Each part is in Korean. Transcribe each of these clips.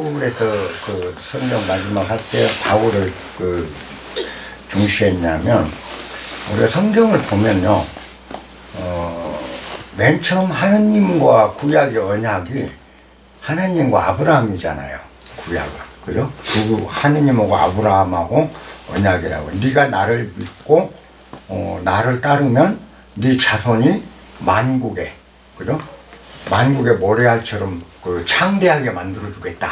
그래서 그 성경 마지막 할 때 바울을 중시했냐면, 우리가 성경을 보면요, 맨 처음 하느님과 구약의 언약이 하느님과 아브라함이잖아요. 구약은. 그죠? 그 하느님하고 아브라함하고 언약이라고. 네가 나를 믿고 나를 따르면 네 자손이 만국에, 그죠? 만국의 모래알처럼 창대하게 만들어주겠다.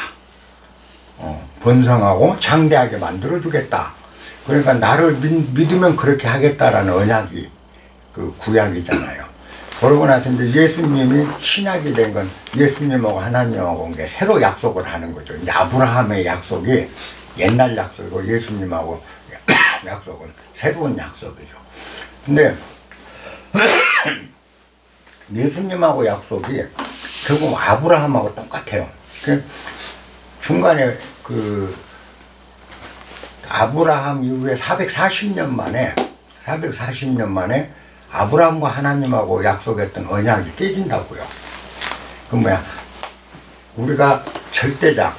번성하고 창대하게 만들어주겠다. 그러니까 나를 믿으면 그렇게 하겠다라는 언약이 그 구약이잖아요. 그러고 나서 이제 예수님이 신약이 된 건 예수님하고 하나님하고 이제 새로 약속을 하는 거죠. 이제 아브라함의 약속이 옛날 약속이고 예수님하고 약속은 새로운 약속이죠. 근데 예수님하고 약속이 결국 아브라함하고 똑같아요. 중간에 아브라함 이후에 440년 만에 아브라함과 하나님하고 약속했던 언약이 깨진다고요. 그 뭐야, 우리가 절대자,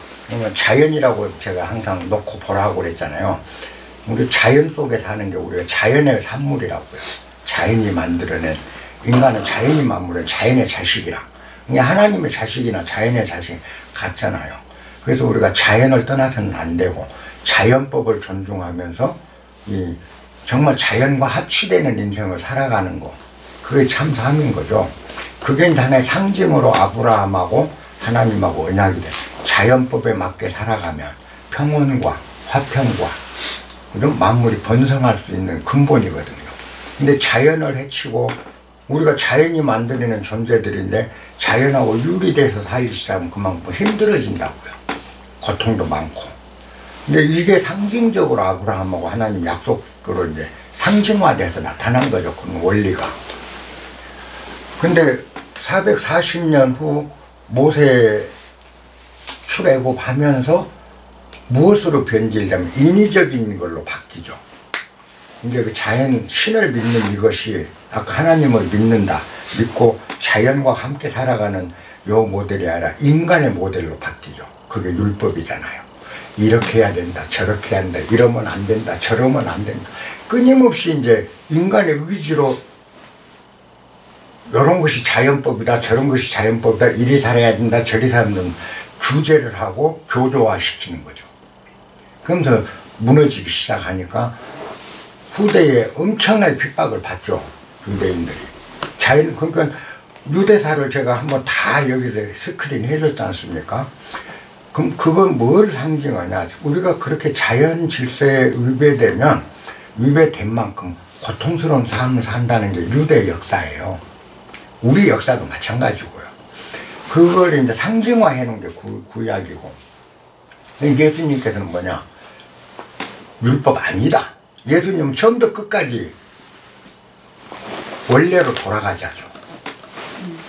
자연이라고 제가 항상 놓고 보라고 그랬잖아요. 우리 자연 속에 사는 게 우리가 자연의 산물이라고요. 자연이 만들어낸, 인간은 자연이 만들어낸 자연의 자식이라. 그냥 하나님의 자식이나 자연의 자식 같잖아요. 그래서 우리가 자연을 떠나서는 안 되고 자연법을 존중하면서 정말 자연과 합치되는 인생을 살아가는 거, 그게 참 삶인 거죠. 그게 하나의 상징으로 아브라함하고 하나님하고 언약이 돼. 자연법에 맞게 살아가면 평온과 화평과 그런 만물이 번성할 수 있는 근본이거든요. 근데 자연을 해치고 우리가 자연이 만들어내는 존재들인데 자연하고 유리돼서 살기 시작하면 그만큼 힘들어진다고요. 고통도 많고. 근데 이게 상징적으로 아브라함하고 하나님 약속으로 이제 상징화돼서 나타난 거죠. 그런 원리가. 근데 440년 후 모세 출애굽하면서 무엇으로 변질되면 인위적인 걸로 바뀌죠. 이제 그 자연, 신을 믿는 이것이 아까 하나님을 믿는다, 믿고 자연과 함께 살아가는 요 모델이 아니라 인간의 모델로 바뀌죠. 그게 율법이잖아요. 이렇게 해야 된다, 저렇게 해야 된다, 이러면 안 된다, 저러면 안 된다. 끊임없이 이제 인간의 의지로 이런 것이 자연법이다, 저런 것이 자연법이다, 이리 살아야 된다, 저리 살아야 된다, 규제를 하고 교조화시키는 거죠. 그러면서 무너지기 시작하니까 후대에 엄청나게 핍박을 받죠. 유대인들이. 그러니까 유대사를 제가 한번 다 여기서 스크린 해줬지 않습니까? 그럼 그건 뭘 상징하냐? 우리가 그렇게 자연 질서에 위배된 만큼 고통스러운 삶을 산다는 게 유대 역사예요. 우리 역사도 마찬가지고요. 그걸 이제 상징화해 놓은 게 구약이고. 예수님께서는 뭐냐? 율법 아니다. 예수님은 처음부터 끝까지 원래로 돌아가자죠.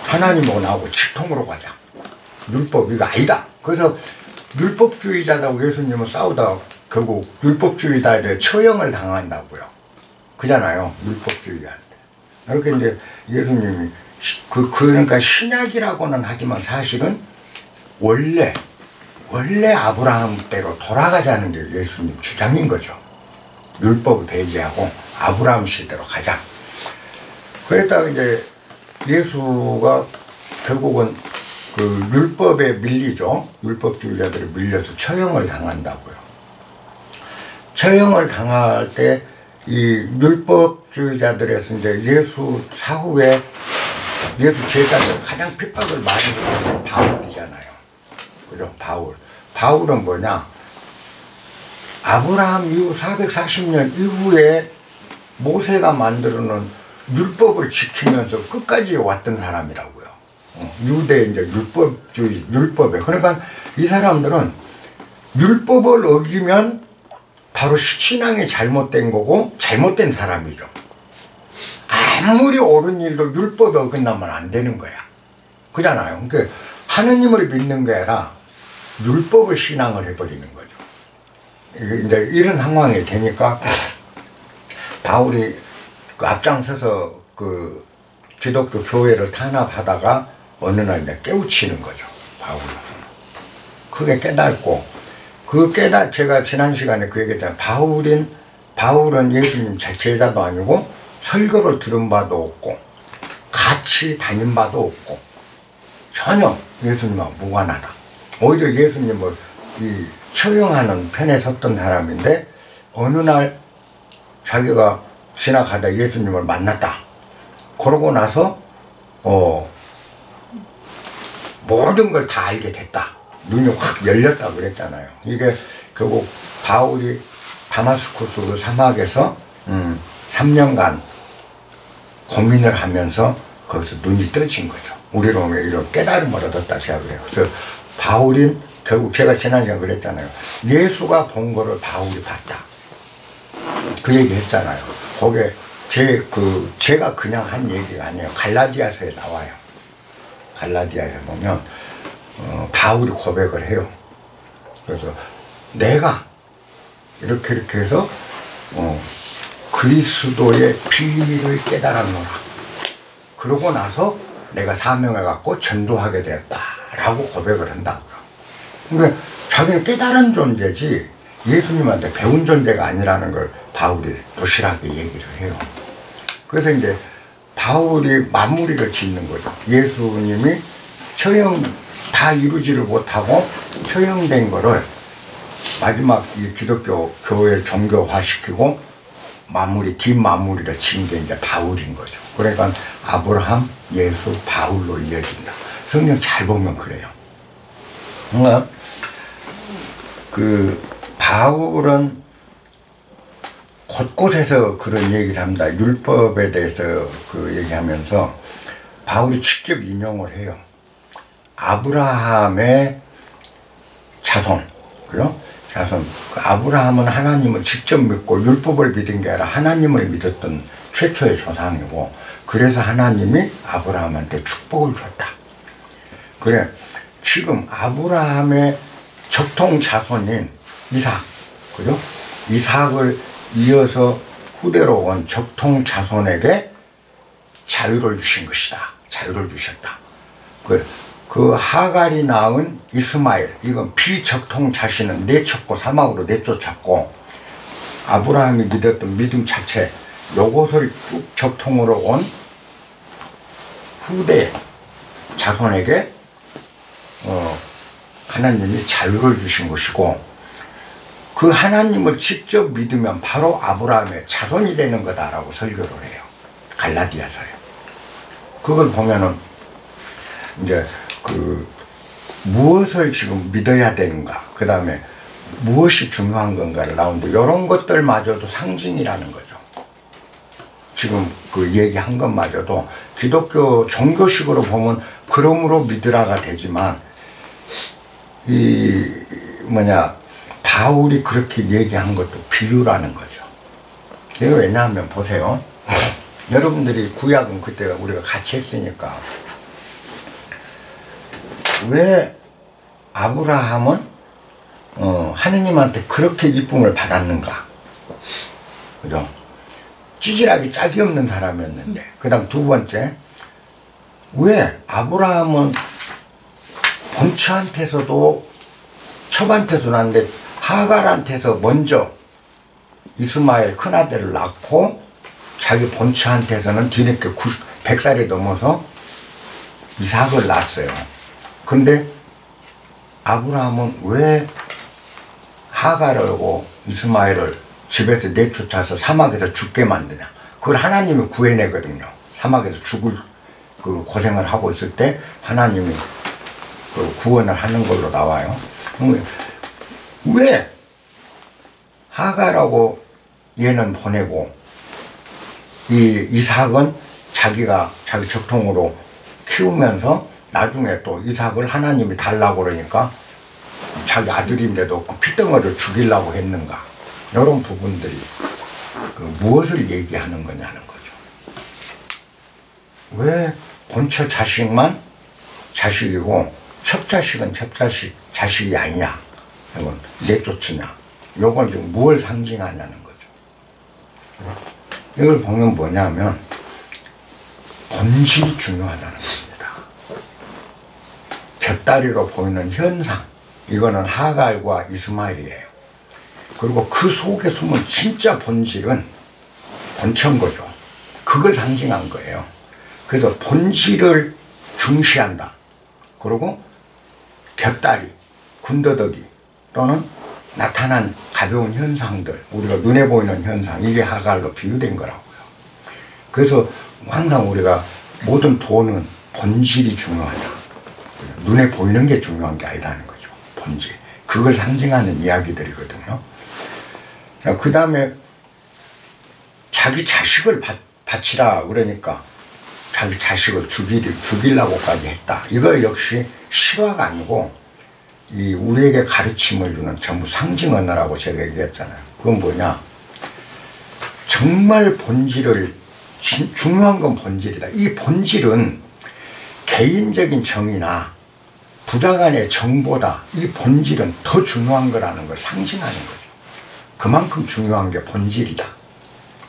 하나님하고 나하고 직통으로 가자. 율법 이거 아니다. 그래서 율법주의자라고 예수님은 싸우다 결국 율법주의자들의 처형을 당한다고요. 그잖아요. 율법주의자한테. 이렇게 이제 예수님이 그러니까 신약이라고는 하지만 사실은 원래 아브라함 때로 돌아가자는 게 예수님 주장인 거죠. 율법을 배제하고 아브라함 시대로 가자. 그랬다가 이제 예수가 결국은 그 율법에 밀리죠. 율법주의자들이 밀려서 처형을 당한다고요. 처형을 당할 때 이 율법주의자들에서 이제 예수 사후에 예수 제자들 가장 핍박을 많이 받는 바울이잖아요. 그죠? 바울은 뭐냐? 아브라함 이후 440년 이후에 모세가 만들어놓은 율법을 지키면서 끝까지 왔던 사람이라고요. 유대 이제 율법에. 그러니까 이 사람들은 율법을 어기면 바로 신앙이 잘못된 거고 잘못된 사람이죠. 아무리 옳은 일도 율법에 어긋나면 안 되는 거야. 그잖아요. 그러니까 하느님을 믿는 게 아니라 율법을 신앙을 해버리는 거죠. 이제 이런 상황이 되니까 바울이 그 앞장서서 그 기독교 교회를 탄압하다가 어느 날 이제 깨우치는 거죠. 바울은. 크게 깨닫고 제가 지난 시간에 그 얘기했잖아요. 바울은 예수님 제자도 아니고 설교를 들은 바도 없고 같이 다닌 바도 없고 전혀 예수님하고 무관하다. 오히려 예수님을 처형하는 편에 섰던 사람인데 어느 날 자기가 지나가다 예수님을 만났다. 그러고 나서 모든 걸 다 알게 됐다. 눈이 확 열렸다 그랬잖아요. 이게 결국 바울이 다마스쿠스 그 사막에서 3년간 고민을 하면서 거기서 눈이 떠진 거죠. 우리로 이런 깨달음을 얻었다 생각해요. 그래서 바울인 결국 제가 지난 시간에 그랬잖아요. 예수가 본 거를 바울이 봤다. 그 얘기 했잖아요. 거기에 제가 그냥 한 얘기가 아니에요. 갈라디아서에 나와요. 갈라디아에 보면 바울이 고백을 해요. 그래서 내가 이렇게 해서 그리스도의 비밀을 깨달았노라. 그러고 나서 내가 사명을 갖고 전도하게 되었다라고 고백을 한다고요. 근데 자기는 깨달은 존재지 예수님한테 배운 존재가 아니라는 걸 바울이 도실하게 얘기를 해요. 그래서 이제 바울이 마무리를 짓는 거죠. 예수님이 처형 다 이루지를 못하고 처형된 거를 마지막 이 기독교 교회 종교화시키고 뒷마무리를 지은 게 이제 바울인 거죠. 그러니까 아브라함, 예수, 바울로 이어진다. 성경 잘 보면 그래요. 그러니까 바울은 곳곳에서 그런 얘기를 합니다. 율법에 대해서 얘기하면서 바울이 직접 인용을 해요. 아브라함의 자손, 그죠? 자손. 아브라함은 하나님을 직접 믿고 율법을 믿은 게 아니라 하나님을 믿었던 최초의 조상이고, 그래서 하나님이 아브라함한테 축복을 줬다. 그래, 지금 아브라함의 적통 자손인 이삭, 그죠? 이삭을 이어서 후대로 온 적통 자손에게 자유를 주신 것이다. 자유를 주셨다. 그 하갈이 낳은 이스마엘, 이건 비적통 자신은 내쫓고 사막으로 내쫓았고, 아브라함이 믿었던 믿음 자체, 요것을 쭉 적통으로 온 후대 자손에게 하나님이 자유를 주신 것이고, 그 하나님을 직접 믿으면 바로 아브라함의 자손이 되는 거다라고 설교를 해요. 갈라디아서에. 그걸 보면은 이제 무엇을 지금 믿어야 되는가, 그 다음에 무엇이 중요한 건가를 나오는데, 이런 것들마저도 상징이라는 거죠. 지금 얘기한 것마저도 기독교 종교식으로 보면 그러므로 믿으라가 되지만, 바울이 그렇게 얘기한 것도 비유라는 거죠. 이게 왜냐하면 보세요. 여러분들이 구약은 그때 우리가 같이 했으니까, 왜 아브라함은 하느님한테 그렇게 이쁨을 받았는가? 그죠? 찌질하기 짝이 없는 사람이었는데. 그 다음 두 번째, 왜 아브라함은 본처한테서도 첩한테서 났는데 하갈한테서 먼저 이스마엘 큰아들을 낳고 자기 본처한테서는 뒤늦게 100살이 넘어서 이삭을 낳았어요. 근데 아브라함은 왜 하갈하고 이스마엘을 집에서 내쫓아서 사막에서 죽게 만드냐? 그걸 하나님이 구해내거든요. 사막에서 죽을 고생을 하고 있을 때 하나님이 구원을 하는 걸로 나와요. 왜 하갈하고 얘는 보내고 이삭은 자기 적통으로 키우면서 나중에 또 이삭을 하나님이 달라고 그러니까 자기 아들인데도 피덩어리를 죽이려고 했는가? 이런 부분들이 무엇을 얘기하는 거냐는 거죠. 왜 본처 자식만 자식이고 첩자식은 자식이 아니냐? 이건 내쫓으냐? 요건 지금 뭘 상징하냐는 거죠. 이걸 보면 뭐냐면 본질이 중요하다는 겁니다. 곁다리로 보이는 현상, 이거는 하갈과 이스마엘이에요. 그리고 그 속에 숨은 진짜 본질은 본체인 거죠. 그걸 상징한 거예요. 그래서 본질을 중시한다. 그리고 곁다리, 군더더기 또는 나타난 가벼운 현상들, 우리가 눈에 보이는 현상, 이게 하갈로 비유된 거라고요. 그래서 항상 우리가 모든 도는 본질이 중요하다. 눈에 보이는 게 중요한 게 아니라는 거죠. 본질. 그걸 상징하는 이야기들이거든요. 그 다음에 자기 자식을 바치라 그러니까 자기 자식을 죽이려고까지 했다. 이거 역시 실화가 아니고 이 우리에게 가르침을 주는 전부 상징 언어라고 제가 얘기했잖아요. 그건 뭐냐? 정말 본질을 중요한 건 본질이다. 이 본질은 개인적인 정의나 부자간의 정보다 이 본질은 더 중요한 거라는 걸 상징하는 거죠. 그만큼 중요한 게 본질이다.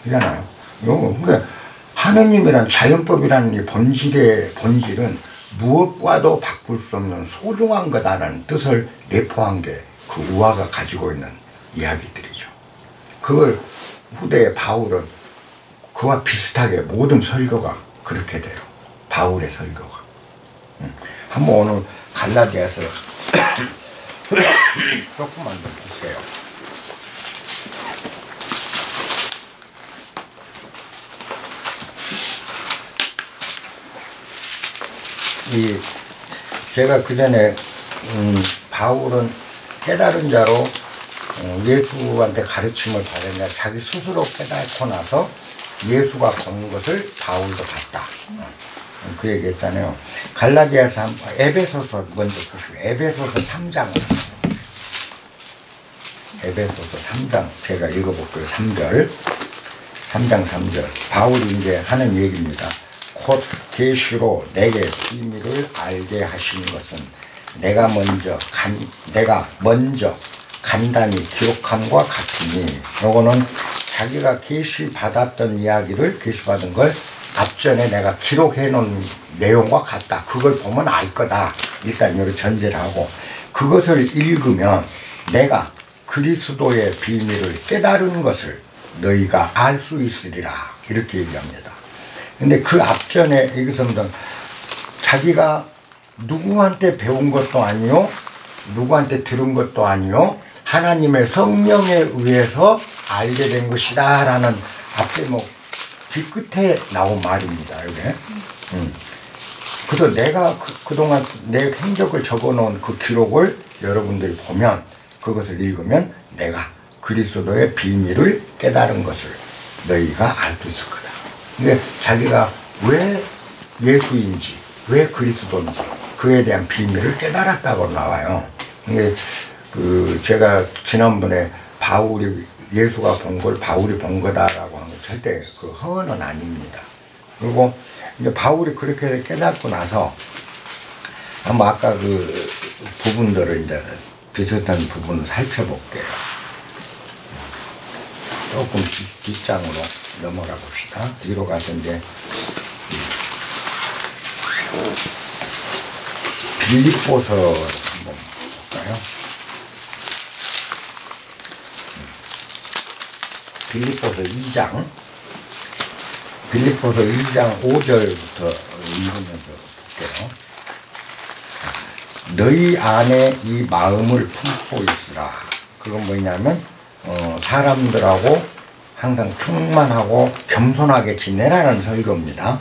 그잖아요. 그러니까 하느님이란 자연법이라는 이 본질은 무엇과도 바꿀 수 없는 소중한 거다라는 뜻을 내포한 게 그 우화가 가지고 있는 이야기들이죠. 그걸 후대의 바울은 그와 비슷하게 모든 설교가 그렇게 돼요. 바울의 설교가. 한번 오늘 갈라디아서 조금만 더 볼게요. 제가 그 전에 바울은 깨달은 자로 예수한테 가르침을 받았냐, 자기 스스로 깨닫고 나서 예수가 본 것을 바울도 봤다. 그 얘기 했잖아요. 갈라디아서 에베소서 먼저 보시고, 에베소서 3장. 에베소서 3장. 제가 읽어볼게요. 3절. 3장 3절. 바울이 이제 하는 얘기입니다. 곧 계시로 내게 비밀을 알게 하신 것은 내가 먼저 간단히 기록함과 같으니, 요거는 자기가 계시 받았던 이야기를, 계시 받은 걸 앞전에 내가 기록해 놓은 내용과 같다. 그걸 보면 알 거다. 일단 이렇게 전제를 하고, 그것을 읽으면 내가 그리스도의 비밀을 깨달은 것을 너희가 알 수 있으리라. 이렇게 얘기합니다. 근데 그 앞전에 여기서는 자기가 누구한테 배운 것도 아니요, 누구한테 들은 것도 아니요, 하나님의 성령에 의해서 알게 된 것이다 라는 앞에 뒤끝에 나온 말입니다. 이게. 그래서 내가 그동안 내 행적을 적어놓은 그 기록을 여러분들이 보면, 그것을 읽으면 내가 그리스도의 비밀을 깨달은 것을 너희가 알 수 있을 거다. 근데 자기가 왜 예수인지, 왜 그리스도인지 그에 대한 비밀을 깨달았다고 나와요. 근데 제가 지난번에 바울이 예수가 본 걸 바울이 본 거다라고 한 건 절대 그 허언은 아닙니다. 그리고 이제 바울이 그렇게 깨닫고 나서 한번 아까 그 부분들을 이제 비슷한 부분을 살펴볼게요. 조금 뒷장으로 넘어가 봅시다. 뒤로 가서 이제 빌립보서 한번 볼까요? 빌립보서 2장. 빌립보서 2장 5절부터 읽으면서 볼게요. 너희 안에 이 마음을 품고 있으라. 그건 뭐냐면 사람들하고 항상 충만하고 겸손하게 지내라는 설교입니다.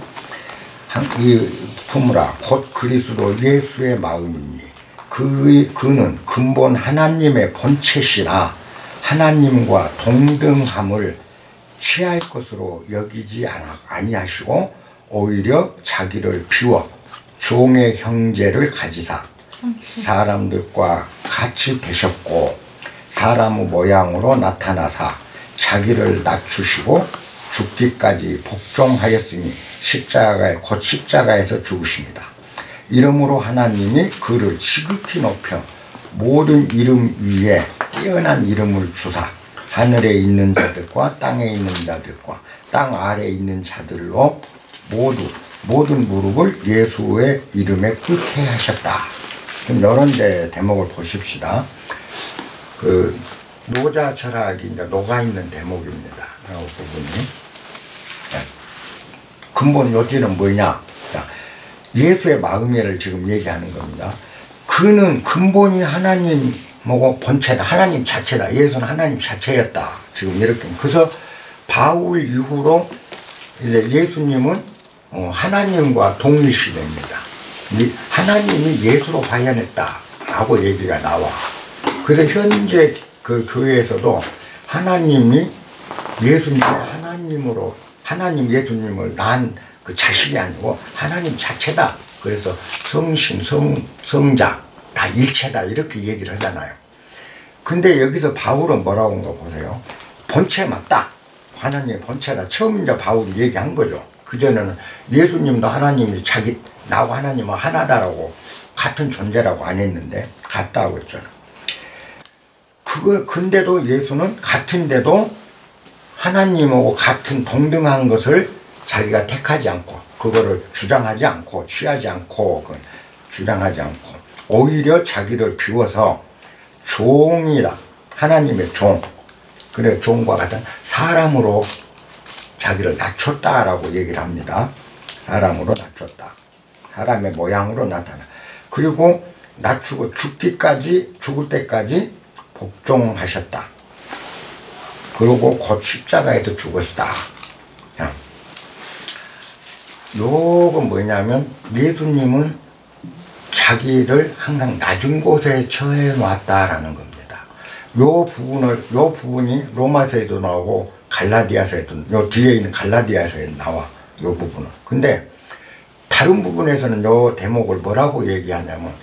이 품으라 곧 그리스도 예수의 마음이니 그는 근본 하나님의 본체시나 하나님과 동등함을 취할 것으로 여기지 아니하시고 오히려 자기를 비워 종의 형제를 가지사 사람들과 같이 되셨고 사람의 모양으로 나타나사 자기를 낮추시고 죽기까지 복종하였으니 곧 십자가에서 죽으십니다. 이러므로 하나님이 그를 지극히 높여 모든 이름 위에 뛰어난 이름을 주사 하늘에 있는 자들과 땅에 있는 자들과 땅 아래에 있는 자들로 모든 무릎을 예수의 이름에 꿇게 하셨다. 좀 이런 데 대목을 보십시다. 그 노자 철학이 이제 녹아있는 대목입니다. 이 부분이. 근본 요지는 뭐냐? 예수의 마음이를 지금 얘기하는 겁니다. 그는 근본이 하나님하고 본체다. 하나님 자체다. 예수는 하나님 자체였다. 지금 이렇게. 그래서 바울 이후로 이제 예수님은 하나님과 동일시됩니다. 하나님이 예수로 발현했다라고 얘기가 나와. 그래서 현재 그 교회에서도 하나님이 예수님을 하나님으로, 하나님 예수님을 낳은 그 자식이 아니고 하나님 자체다. 그래서 성신, 성자 다 일체다 이렇게 얘기를 하잖아요. 근데 여기서 바울은 뭐라고 한 거 보세요. 본체 맞다. 하나님의 본체다. 처음 이제 바울이 얘기한 거죠. 그전에는 예수님도 하나님이 나하고 하나님은 하나다라고 같은 존재라고 안 했는데 같다고 했잖아. 근데도 예수는 같은데도 하나님하고 같은 동등한 것을 자기가 택하지 않고 그거를 주장하지 않고 취하지 않고 주장하지 않고 오히려 자기를 비워서 종이다. 하나님의 종. 그래 종과 같은 사람으로 자기를 낮췄다라고 얘기를 합니다. 사람으로 낮췄다. 사람의 모양으로 나타나. 그리고 낮추고 죽을 때까지 복종하셨다. 그리고 곧 십자가에서 죽으시다. 요건 뭐냐면 예수님은 자기를 항상 낮은 곳에 처해 놨다라는 겁니다. 요 부분이 로마서에도 나오고 갈라디아서에도, 요 뒤에 있는 갈라디아서에 나와. 요 부분은. 근데 다른 부분에서는 요 대목을 뭐라고 얘기하냐면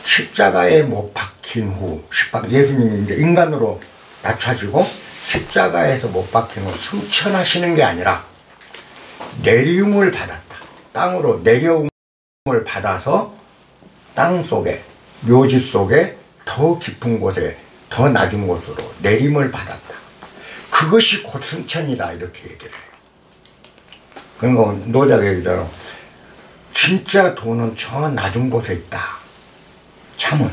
십자가에 못 박힌 후 예수님이 이제 인간으로 낮춰지고 십자가에서 못 박힌 후 승천하시는 게 아니라 내림을 받았다. 땅으로 내려움을 받아서 땅 속에, 묘지 속에 더 깊은 곳에, 더 낮은 곳으로 내림을 받았다. 그것이 곧 승천이다. 이렇게 얘기를 해요. 그러니까 노자가 얘기잖아. 진짜 돈은 저 낮은 곳에 있다. 참은.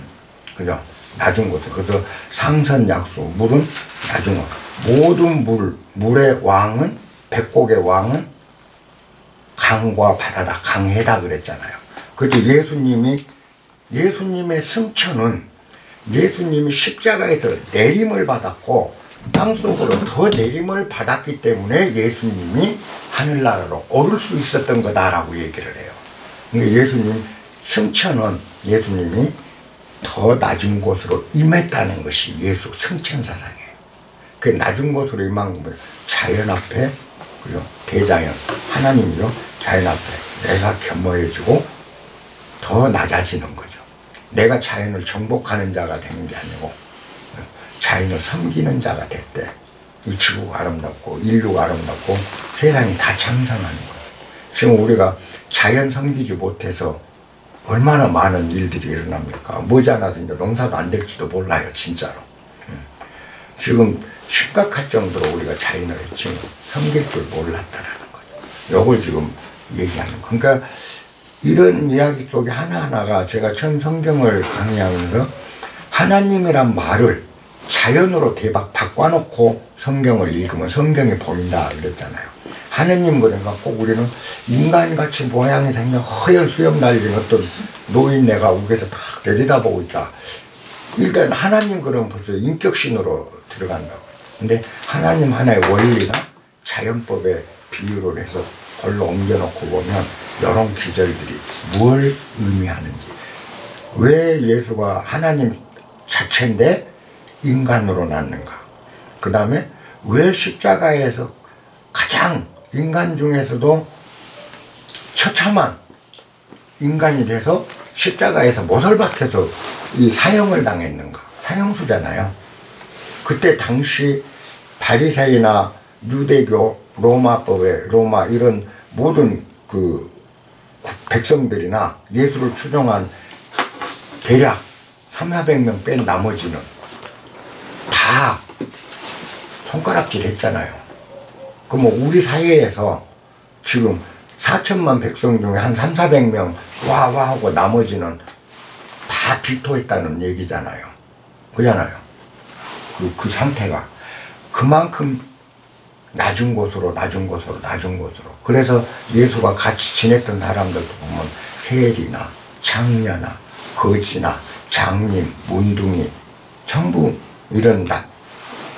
그죠? 낮은 곳에. 그래서 상선약수, 물은 낮은 곳. 모든 물의 왕은, 백곡의 왕은 강과 바다다. 강해다 그랬잖아요. 그래서 예수님의 승천은 예수님이 십자가에서 내림을 받았고 땅속으로 더 내림을 받았기 때문에 예수님이 하늘나라로 오를 수 있었던 거다라고 얘기를 해요. 그러니까 예수님 승천은 예수님이 더 낮은 곳으로 임했다는 것이 예수 승천사상이에요. 그 낮은 곳으로 임한 거면 자연 앞에, 그죠? 대자연, 하나님이죠. 자연 앞에 내가 겸허해지고 더 낮아지는 거죠. 내가 자연을 정복하는 자가 되는 게 아니고 자연을 섬기는 자가 됐대. 이 지구가 아름답고 인류가 아름답고 세상이 다 창상하는 거예요. 지금 우리가 자연 섬기지 못해서 얼마나 많은 일들이 일어납니까? 머지않아서 이제 농사도 안 될지도 몰라요, 진짜로. 지금 심각할 정도로 우리가 자연을 지금 섬길 줄 몰랐다라는 거죠. 요걸 지금 얘기하는 거. 그러니까 이런 이야기 속에 하나하나가 제가 처음 성경을 강의하면서 하나님이란 말을 자연으로 대박 바꿔놓고 성경을 읽으면 성경이 보인다 그랬잖아요. 하느님 그러니까 꼭 우리는 인간같이 모양이 생긴 허연 수염 날린 어떤 노인네가 우에서 딱 내려다보고 있다. 일단 하나님 그러면 벌써 인격신으로 들어간다고. 근데 하나님 하나의 원리나 자연법에 비유를 해서 걸로 옮겨놓고 보면 이런 기절들이 뭘 의미하는지, 왜 예수가 하나님 자체인데 인간으로 났는가, 그 다음에 왜 십자가에서 가장 인간 중에서도 처참한 인간이 돼서 십자가에서 못을 박혀서 이 사형을 당했는가. 사형수잖아요. 그때 당시 바리새이나 유대교, 로마법에 로마 이런 모든 그 백성들이나 예수를 추종한 대략 300~400명 뺀 나머지는 다 손가락질 했잖아요. 그럼 우리 사회에서 지금 4천만 백성 중에 한 300~400명 와 하고 나머지는 다 다 비토했다는 얘기잖아요. 그잖아요. 그 상태가 그만큼 낮은 곳으로 낮은 곳으로 낮은 곳으로. 그래서 예수가 같이 지냈던 사람들도 보면 세리나 장녀나 거지나 장님, 문둥이 전부 이런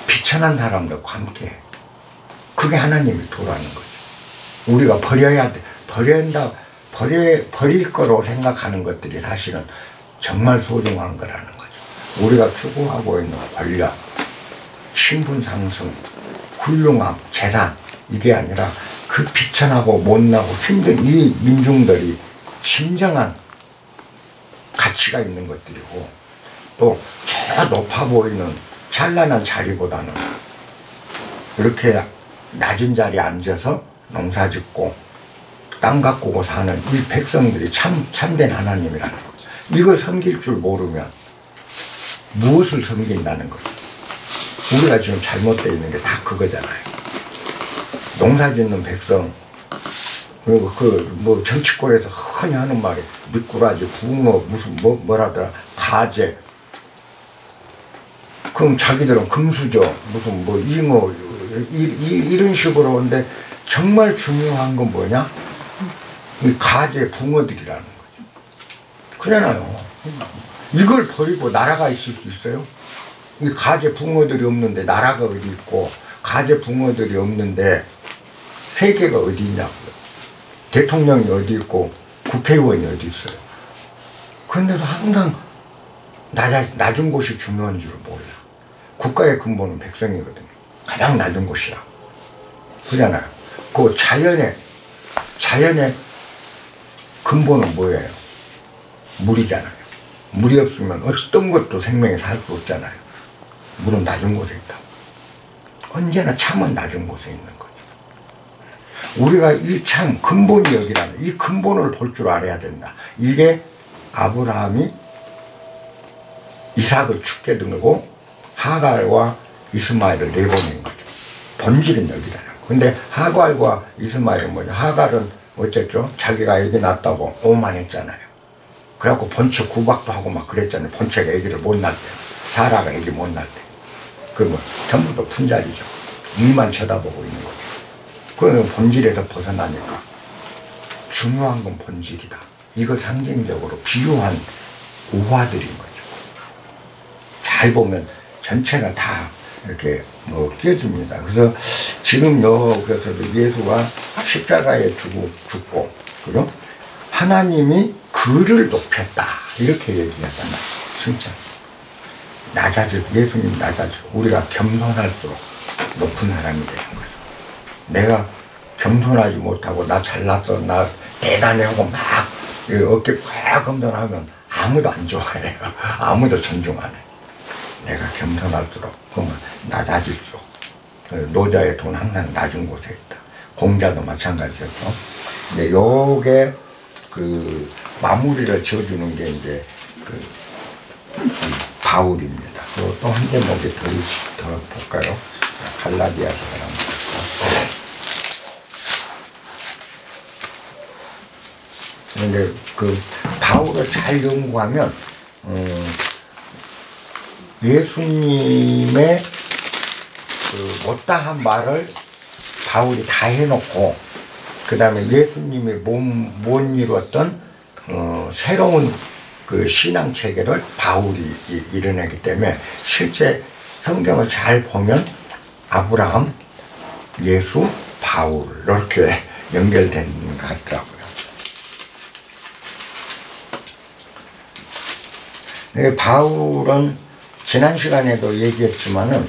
비천한 사람들과 함께. 그게 하나님의 도라는 거죠. 우리가 버려야 돼. 버릴 거로 생각하는 것들이 사실은 정말 소중한 거라는 거죠. 우리가 추구하고 있는 권력, 신분 상승, 훌륭함, 재산, 이게 아니라 그 비천하고 못나고 힘든 이 민중들이 진정한 가치가 있는 것들이고, 또 저 높아 보이는 찬란한 자리보다는 이렇게 낮은 자리에 앉아서 농사 짓고 땅 가꾸고 사는 이 백성들이 참된 하나님이라는 거죠. 이걸 섬길 줄 모르면 무엇을 섬긴다는 거죠. 우리가 지금 잘못되어 있는 게 다 그거잖아요. 농사 짓는 백성, 그리고 뭐 정치권에서 흔히 하는 말이 미꾸라지, 붕어, 무슨 뭐라더라, 가재. 그럼 자기들은 금수저, 무슨 뭐 잉어, 이런 식으로 하는데 정말 중요한 건 뭐냐? 이 가재, 붕어들이라는 거죠. 그러잖아요. 이걸 버리고 나라가 있을 수 있어요? 이 가재, 붕어들이 없는데 나라가 어디 있고, 가재, 붕어들이 없는데 세계가 어디 있냐고요. 대통령이 어디 있고 국회의원이 어디 있어요. 그런데도 항상 낮은 곳이 중요한 줄 몰라. 국가의 근본은 백성이거든요. 가장 낮은 곳이라고. 그러잖아요. 그 자연의 근본은 뭐예요? 물이잖아요. 물이 없으면 어떤 것도 생명이 살 수 없잖아요. 물은 낮은 곳에 있다고. 언제나 참은 낮은 곳에 있는 거죠. 우리가 이 참 근본이 여기라는, 이 근본을 볼 줄 알아야 된다. 이게 아브라함이 이삭을 죽게 등고 하갈과 이스마엘을 내보낸 거죠. 본질은 여기라는 거예요. 근데 하갈과 이스마엘은 뭐냐? 하갈은 어쨌죠? 자기가 애기 낳았다고 오만했잖아요. 그래갖고 본체 구박도 하고 막 그랬잖아요. 본체가 애기를 못 낳을 때, 사라가 애기 못 낳을 때. 그러면 전부 다 분자리죠. 위만 쳐다보고 있는 거죠. 그 본질에서 벗어나니까 중요한 건 본질이다. 이걸 상징적으로 비유한 우화들인 거죠. 잘 보면 전체가 다 이렇게 뭐 끼어집니다. 그래서 지금 여기서도 예수가 십자가에 죽고, 그죠? 하나님이 그를 높였다. 이렇게 얘기하잖아요. 진짜. 예수님 우리가 겸손할수록 높은 사람이 되는 거죠. 내가 겸손하지 못하고 나 잘났어, 나 대단해 하고 막 어깨 꽉 겸손하면 아무도 안 좋아해요. 아무도 존중 안 해. 내가 겸손할수록, 그러면 낮아질수록. 노자의 돈 항상 낮은 곳에 있다. 공자도 마찬가지였죠. 근데 요게 마무리를 지어주는 게 이제 바울입니다. 또 한 대목이 더 볼까요? 갈라디아서 근데 바울을 잘 연구하면 예수님의 못다한 말을 바울이 다 해놓고, 그 다음에 예수님이 못 이루었던 새로운 신앙 체계를 바울이 이뤄내기 때문에 실제 성경을 잘 보면 아브라함, 예수, 바울 이렇게 연결된 것 같더라고요. 바울은 지난 시간에도 얘기했지만은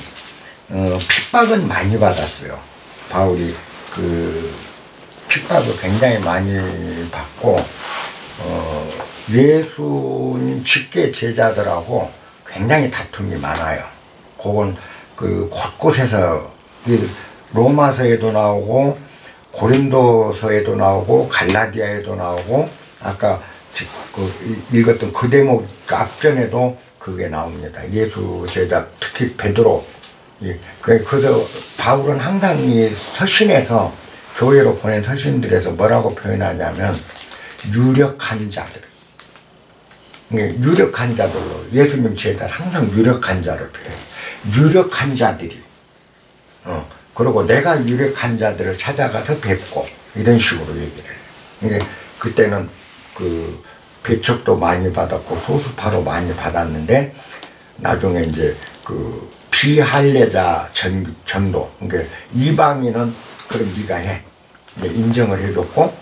핍박은 많이 받았어요. 바울이 핍박을 굉장히 많이 받고 예수님 직계 제자들하고 굉장히 다툼이 많아요. 그건 곳곳에서 로마서에도 나오고 고린도서에도 나오고 갈라디아에도 나오고 아까 읽었던 그 대목 앞전에도 그게 나옵니다. 예수 제자 특히 베드로. 그래서 바울은 항상 이 서신에서 교회로 보낸 서신들에서 뭐라고 표현하냐면 유력한 자들. 유력한 자들로 예수님 제자는 항상 유력한 자를 표해요. 유력한 자들이 그리고 내가 유력한 자들을 찾아가서 뵙고 이런 식으로 얘기를 해요. 그때는 그 배척도 많이 받았고 소수파로 많이 받았는데 나중에 이제 그 비할례자 전도 그러니까 이방인은 그럼 네가 해 인정을 해줬고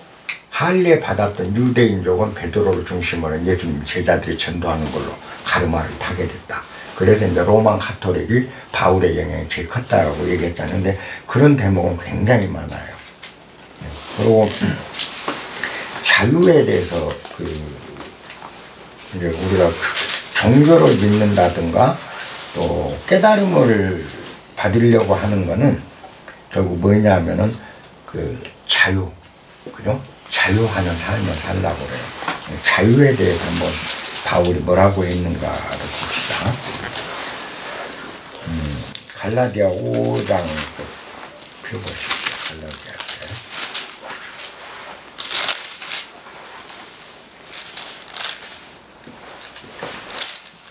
할례 받았던 유대인족은 베드로를 중심으로 예수님 제자들이 전도하는 걸로 가르마를 타게 됐다. 그래서 이제 로만 가톨릭이 바울의 영향이 제일 컸다라고 얘기했다는데 그런 대목은 굉장히 많아요. 그리고 자유에 대해서 이제 우리가 종교를 믿는다든가 또 깨달음을 받으려고 하는 거는 결국 뭐냐면은 그 자유, 그죠? 자유하는 삶을 살라고 그래요. 자유에 대해서 한번 바울이 뭐라고 했는가를 봅시다. 갈라디아 5장 펴보십시오. 갈라디아 때.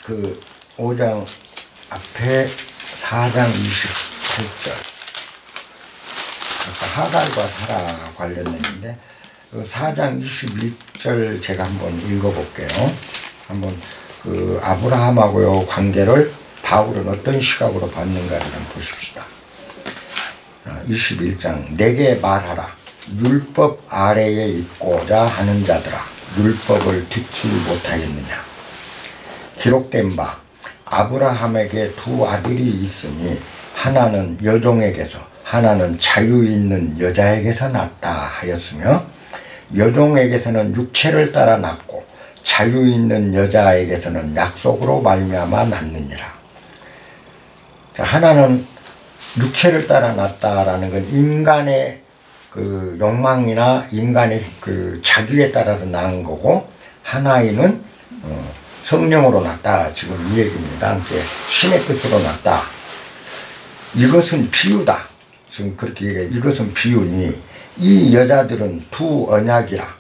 그 5장 앞에 4장 28절. 아까 하갈과 사라 관련된인데 4장 21절 제가 한번 읽어볼게요. 한번 그 아브라함하고의 관계를 바울은 어떤 시각으로 봤는가를 한번 보십시다. 21장 내게 말하라. 율법 아래에 있고자 하는 자들아 율법을 듣지 못하였느냐. 기록된 바 아브라함에게 두 아들이 있으니 하나는 여종에게서 하나는 자유 있는 여자에게서 났다 하였으며 여종에게서는 육체를 따라 났고 자유 있는 여자에게서는 약속으로 말미암아 났느니라. 하나는 육체를 따라 났다라는 건 인간의 그 욕망이나 인간의 그 자기에 따라서 낳은 거고 하나이는 성령으로 났다. 지금 이 얘기입니다. 함께 신의 뜻으로 났다. 이것은 비유다. 지금 그렇게 얘기해. 이것은 비유니 이 여자들은 두 언약이라.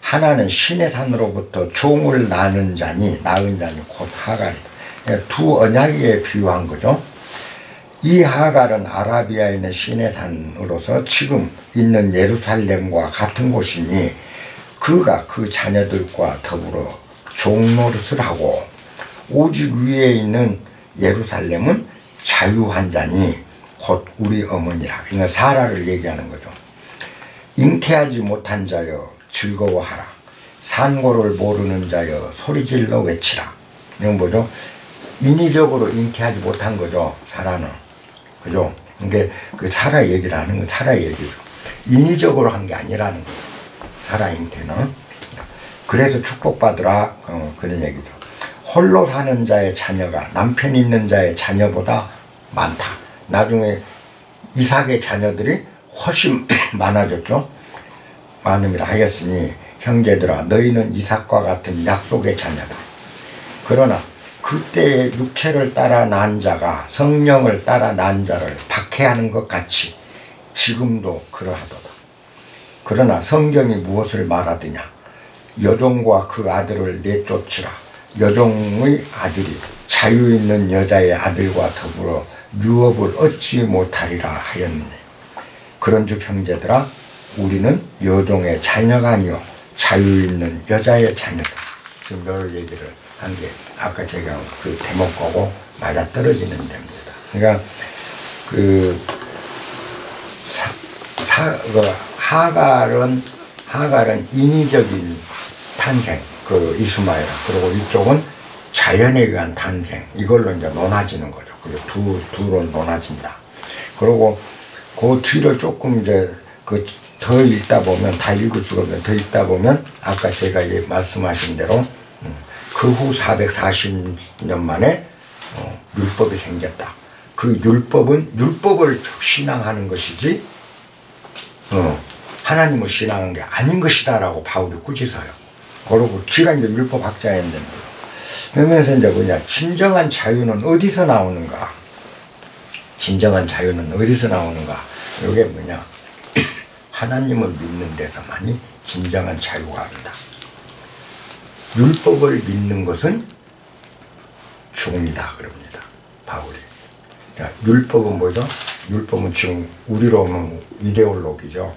하나는 신의 산으로부터 종을 낳은 자니 곧 하갈이다. 두 언약에 비유한 거죠. 이 하갈은 아라비아에 있는 신의 산으로서 지금 있는 예루살렘과 같은 곳이니 그가 그 자녀들과 더불어 종노릇을 하고 오직 위에 있는 예루살렘은 자유한 자니 곧 우리 어머니라. 그러니까 사라를 얘기하는 거죠. 잉태하지 못한 자여 즐거워하라. 산고를 모르는 자여 소리질러 외치라. 이건 뭐죠? 인위적으로 잉태하지 못한 거죠. 사라는. 그죠? 그러니까 그 사라 얘기를 하는 건 사라 얘기죠. 인위적으로 한 게 아니라는 거죠. 사라 잉태는. 그래서 축복받으라. 그런 얘기죠. 홀로 사는 자의 자녀가 남편 있는 자의 자녀보다 많다. 나중에 이삭의 자녀들이 훨씬 많아졌죠. 많음이라 하였으니 형제들아 너희는 이삭과 같은 약속의 자녀다. 그러나 그때의 육체를 따라 난 자가 성령을 따라 난 자를 박해하는 것 같이 지금도 그러하도다. 그러나 성경이 무엇을 말하느냐. 여종과 그 아들을 내쫓으라. 여종의 아들이 자유 있는 여자의 아들과 더불어 유업을 얻지 못하리라 하였느니 그런즉 형제들아 우리는 여종의 자녀가 아니요 자유 있는 여자의 자녀다. 지금 여러 얘기를 한 게 아까 제가 그 대목하고 맞아떨어지는 데입니다. 그러니까 하갈은 인위적인 탄생, 그 이스마엘, 그리고 이쪽은 자연에 의한 탄생, 이걸로 이제 논하지는 거죠. 그리고 두로 논하진다. 그리고 그 뒤를 조금 이제 더 읽다 보면, 다 읽을 수가 없는데 더 읽다 보면 아까 제가 말씀하신 대로 그 후 440년 만에 율법이 생겼다. 그 율법을 신앙하는 것이지 하나님을 신앙하는 게 아닌 것이다 라고 바울이 꾸짖어요. 그러고 지가 이제 율법학자였는데 그러면서 이제 뭐냐, 진정한 자유는 어디서 나오는가? 진정한 자유는 어디서 나오는가? 이게 뭐냐, 하나님을 믿는 데서만이 진정한 자유가 있다. 율법을 믿는 것은 죽음이다 그럽니다. 바울이. 자, 율법은 뭐죠? 율법은 지금 우리로 하면 이데올로기죠.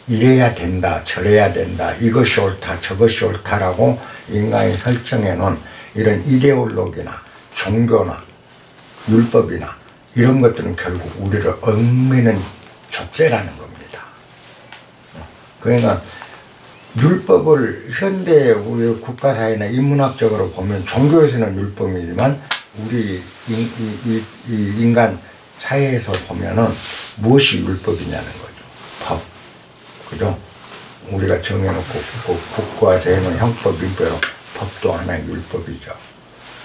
이래야 된다, 저래야 된다, 이것이 옳다, 저것이 옳다라고 인간이 설정해 놓은 이런 이데올로기나 종교나 율법이나 이런 것들은 결국 우리를 얽매는 족쇄라는 겁니다. 그러니까 율법을 현대 우리 국가사회나 인문학적으로 보면 종교에서는 율법이지만 우리 이 인간 사회에서 보면은 무엇이 율법이냐는 거죠. 법. 그죠? 우리가 정해놓고 국가에서 해놓은 형법, 민법, 법도 하나의 율법이죠.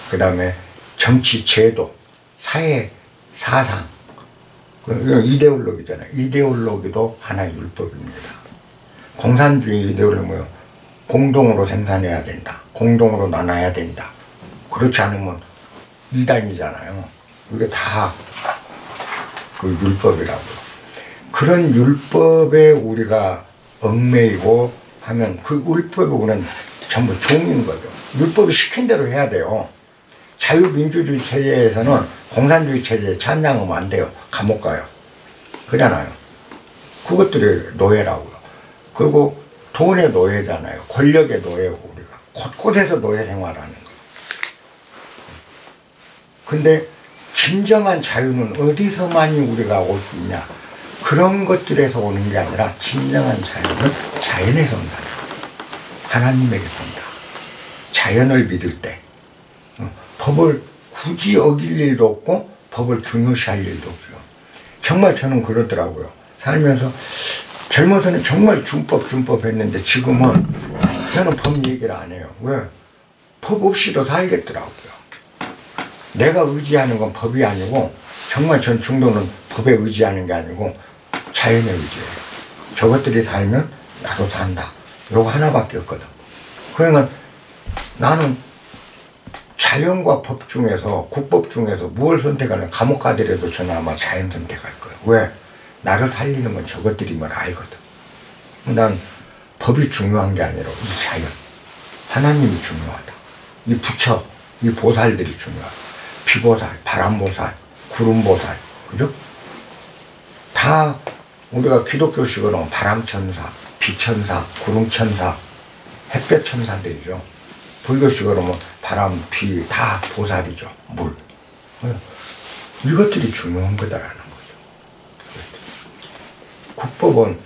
그 다음에 정치, 제도, 사회, 사상. 이건 이데올로기잖아요. 이데올로기도 하나의 율법입니다. 공산주의 이데올로기 뭐예요? 공동으로 생산해야 된다. 공동으로 나눠야 된다. 그렇지 않으면 이단이잖아요. 이게 다 그 율법이라고요. 그런 율법에 우리가 얽매이고 하면 그 율법에 우리는 전부 종인 거죠. 율법이 시킨 대로 해야 돼요. 자유민주주의 체제에서는 공산주의 체제에 찬양하면 안 돼요. 감옥 가요. 그러잖아요. 그것들이 노예라고요. 그리고 돈의 노예잖아요. 권력의 노예고 우리가. 곳곳에서 노예 생활하는 거예요. 근데 진정한 자유는 어디서만이 우리가 올 수 있냐. 그런 것들에서 오는 게 아니라 진정한 자유는 자연에서 온다. 하나님에게서 온다. 자연을 믿을 때 법을 굳이 어길 일도 없고 법을 중요시할 일도 없어요. 정말 저는 그러더라고요. 살면서 젊어서는 정말 준법 했는데 지금은 저는 법 얘기를 안 해요. 왜? 법 없이도 살겠더라고요. 내가 의지하는 건 법이 아니고 정말 전 중도는 법에 의지하는 게 아니고 자연에 의지해요. 저것들이 살면 나도 산다. 요거 하나밖에 없거든. 그러니까 나는 자연과 법 중에서 국법 중에서 무엇을 선택하냐. 감옥 가더라도 저는 아마 자연 선택할 거예요. 왜? 나를 살리는 건 저것들이면 알거든. 난 법이 중요한 게 아니라 이 자연, 하나님이 중요하다. 이 부처, 이 보살들이 중요하다. 비보살, 바람보살, 구름보살, 그죠? 다 우리가 기독교식으로 하면 바람천사, 비천사, 구름천사, 햇볕천사들이죠. 불교식으로 하면 바람, 비, 다 보살이죠. 물. 이것들이 중요한 거다라는 거죠. 국법은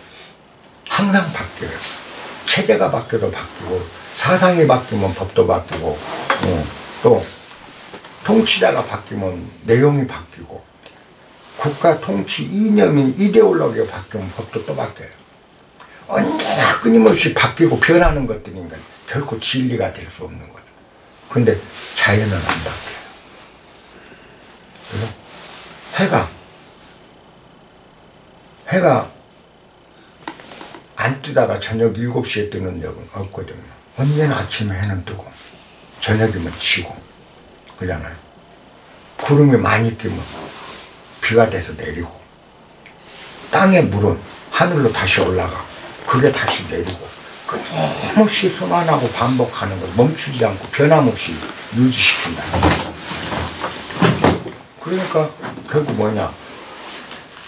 항상 바뀌어요. 체제가 바뀌어도 바뀌고, 사상이 바뀌면 법도 바뀌고, 또 통치자가 바뀌면 내용이 바뀌고, 국가 통치 이념인 이데올로기가 바뀌면 법도 또 바뀌어요. 언제나 끊임없이 바뀌고 변하는 것들이니까 결코 진리가 될 수 없는 거죠. 근데 자연은 안 바뀌어요. 그래서 해가 안 뜨다가 저녁 7시에 뜨는 적은 없거든요. 언제나 아침에 해는 뜨고 저녁이면 지고 그러잖아요. 구름이 많이 끼면 비가 돼서 내리고, 땅의 물은 하늘로 다시 올라가 그게 다시 내리고, 끊임없이 순환하고 반복하는 걸 멈추지 않고 변함없이 유지시킨다. 그러니까 결국 뭐냐,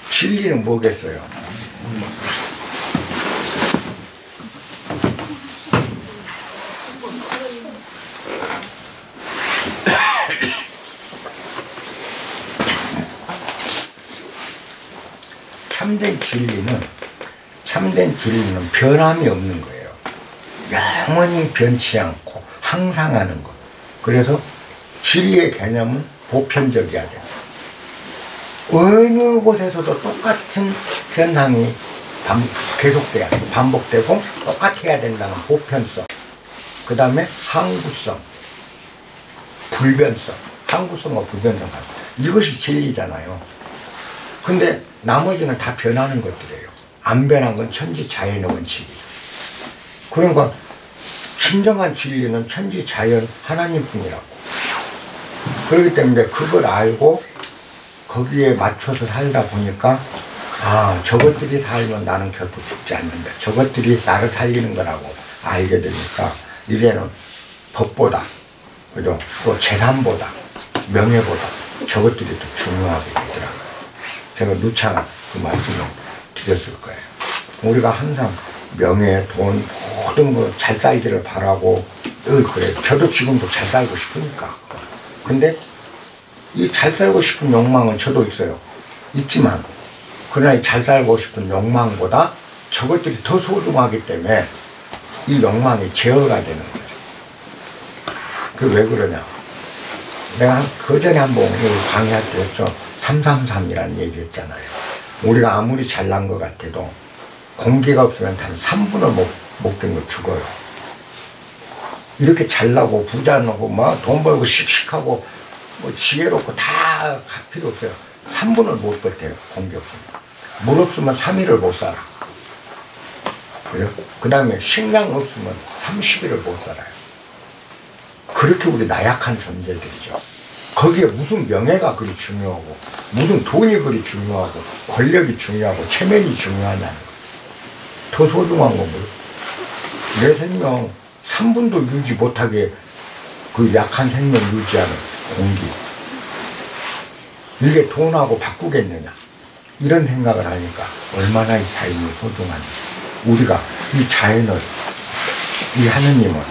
진리는 뭐겠어요? 참된 진리는 변함이 없는 거예요. 영원히 변치 않고 항상 하는 것. 그래서 진리의 개념은 보편적이어야 돼요. 어느 곳에서도 똑같은 현상이 계속돼야 돼요. 반복되고 똑같아야 된다는 보편성. 그 다음에 항구성, 불변성. 항구성과 불변성. 이것이 진리잖아요. 근데 나머지는 다 변하는 것들이에요. 안 변한 건 천지자연의 원칙이에요. 그러니까 진정한 진리는 천지자연 하나님뿐이라고. 그렇기 때문에 그걸 알고 거기에 맞춰서 살다 보니까 저것들이 살면 나는 결코 죽지 않는다. 저것들이 나를 살리는 거라고 알게 되니까 이제는 법보다, 그죠? 또 재산보다, 명예보다 저것들이 더 중요하게 되더라고요. 제가 누차 그 말씀을 드렸을 거예요. 우리가 항상 명예, 돈, 모든 거 잘 살기를 바라고 늘 그래요. 저도 지금도 잘 살고 싶으니까. 근데 이 잘 살고 싶은 욕망은 저도 있어요. 있지만 그러나 이 잘 살고 싶은 욕망보다 저것들이 더 소중하기 때문에 이 욕망이 제어가 되는 거죠. 그 왜 그러냐? 내가 그 전에 한번 강의할 때 했죠. 333이라는 얘기 했잖아요. 우리가 아무리 잘난 것 같아도 공기가 없으면 단 3분을 못 견뎌 죽어요. 이렇게 잘나고 부자나고 막 돈 벌고 씩씩하고 뭐 지혜롭고 다 필요 없어요. 3분을 못 버텨요. 공기 없으면. 물 없으면 3일을 못 살아. 그래요? 그 다음에 식량 없으면 30일을 못 살아요. 그렇게 우리 나약한 존재들이죠. 거기에 무슨 명예가 그리 중요하고 무슨 돈이 그리 중요하고 권력이 중요하고 체면이 중요하냐는 거예요. 더 소중한 건 뭐예요? 내 생명 3분도 유지 못하게 그 약한 생명 유지하는 공기. 이게 돈하고 바꾸겠느냐. 이런 생각을 하니까 얼마나 이 자연이 소중한지. 우리가 이 자연을, 이 하느님을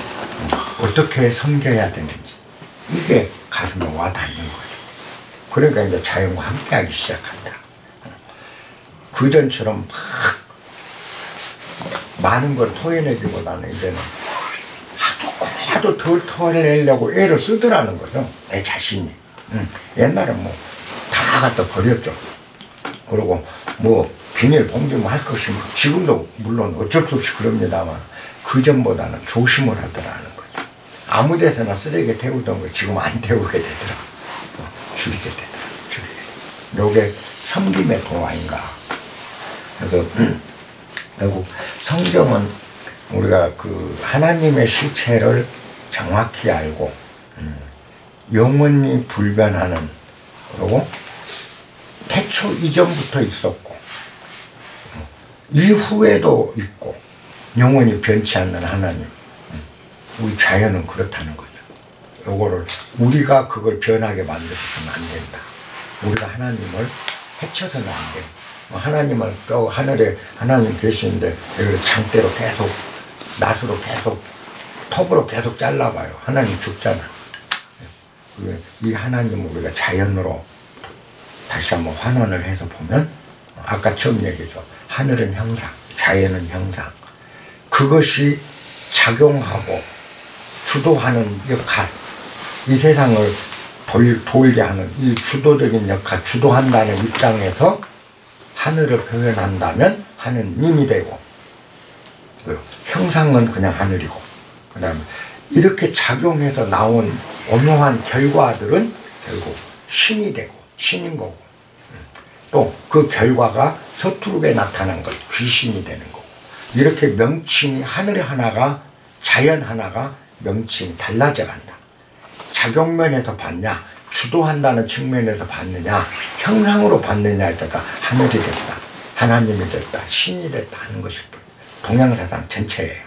어떻게 섬겨야 되는지. 이게 가슴에 와닿는 거죠. 그러니까 이제 자연과 함께하기 시작한다. 그전처럼 막 많은 걸 토해내기보다는 이제는 아주 덜 토해내려고 애를 쓰더라는 거죠. 내 자신이. 옛날에 뭐 다 갖다 버렸죠. 그리고 뭐 비닐봉지 뭐 할 것이 지금도 물론 어쩔 수 없이 그럽니다만 그전보다는 조심을 하더라는 거죠. 아무 데서나 쓰레기 태우던 거 지금 안 태우게 되더라고요. 줄이게 되더라고요. 줄이게. 요게 섬김의 도 아닌가. 그래서 결국 성경은 우리가 그 하나님의 실체를 정확히 알고 영원히 불변하는, 그리고 태초 이전부터 있었고 이후에도 있고 영원히 변치 않는 하나님. 우리 자연은 그렇다는 거죠. 요거를 우리가 그걸 변하게 만들어서는 안 된다. 우리가 하나님을 해쳐서는 안 된다. 하나님은 또 하늘에 하나님 계시는데 여기를 장대로 계속 낫으로 계속 톱으로 계속 잘라봐요. 하나님 죽잖아. 이 하나님을 우리가 자연으로 다시 한번 환원을 해서 보면 아까 처음 얘기죠. 하늘은 형상, 자연은 형상. 그것이 작용하고 주도하는 역할, 이 세상을 돌게 하는 이 주도적인 역할, 주도한다는 입장에서 하늘을 표현한다면 하느님이 되고, 형상은 그냥 하늘이고, 그 다음에 이렇게 작용해서 나온 오묘한 결과들은 결국 신이 되고 신인 거고, 또 그 결과가 서투르게 나타난 것 귀신이 되는 거고, 이렇게 명칭이 하늘 하나가 자연 하나가 명칭이 달라져 간다. 작용면에서 봤냐, 주도한다는 측면에서 봤느냐, 형상으로 봤느냐에 따라 하늘이 됐다, 하나님이 됐다, 신이 됐다 하는 것이 동양사상 전체예요.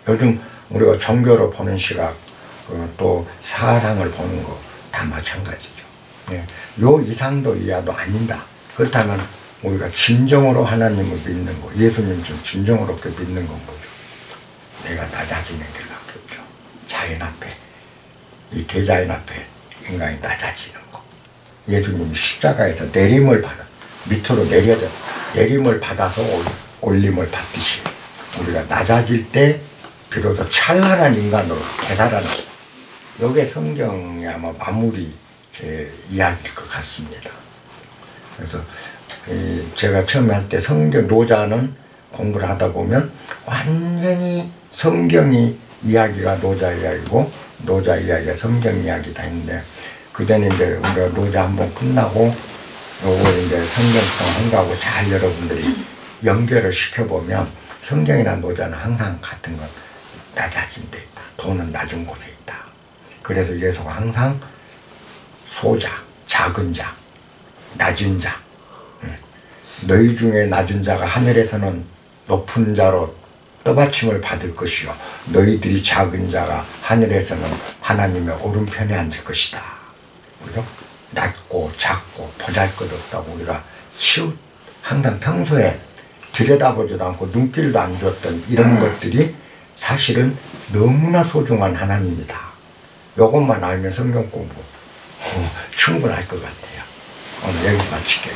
요즘 우리가 종교로 보는 시각, 또 사상을 보는 거 다 마찬가지죠. 예. 요 이상도 이하도 아니다. 그렇다면 우리가 진정으로 하나님을 믿는 거, 예수님 좀 진정으로 믿는 건 뭐죠? 내가 낮아지는 길밖에 없죠. 자연 앞에, 이 대자연 앞에 인간이 낮아지는 거. 예수님이 십자가에서 내림을 받아, 밑으로 내림을 받아서 올림을 받듯이 우리가 낮아질 때 비로소 찬란한 인간으로 되살아나고, 이게 성경이 아마 마무리 제 이야기일 것 같습니다. 그래서 제가 처음에 할 때 성경 노자는 공부를 하다 보면 완전히 성경이 이야기가 노자 이야기고 노자 이야기가 성경 이야기다 했는데, 그때는 이제 우리가 노자 한번 끝나고 요거 이제 성경성 한가하고 잘 여러분들이 연결을 시켜보면 성경이나 노자는 항상 같은 건 낮아진 데 있다. 돈은 낮은 곳에 있다. 그래서 예수가 항상 소자, 작은 자, 낮은 자, 너희 중에 낮은 자가 하늘에서는 높은 자로 떠받침을 받을 것이요 너희들이 작은 자가 하늘에서는 하나님의 오른편에 앉을 것이다. 그죠? 낮고 작고 보잘것없다고 우리가 항상 평소에 들여다보지도 않고 눈길도 안 줬던 이런 것들이 사실은 너무나 소중한 하나님이다. 이것만 알면 성경 공부 충분할 것 같아요. 오늘 여기서 마칠게요.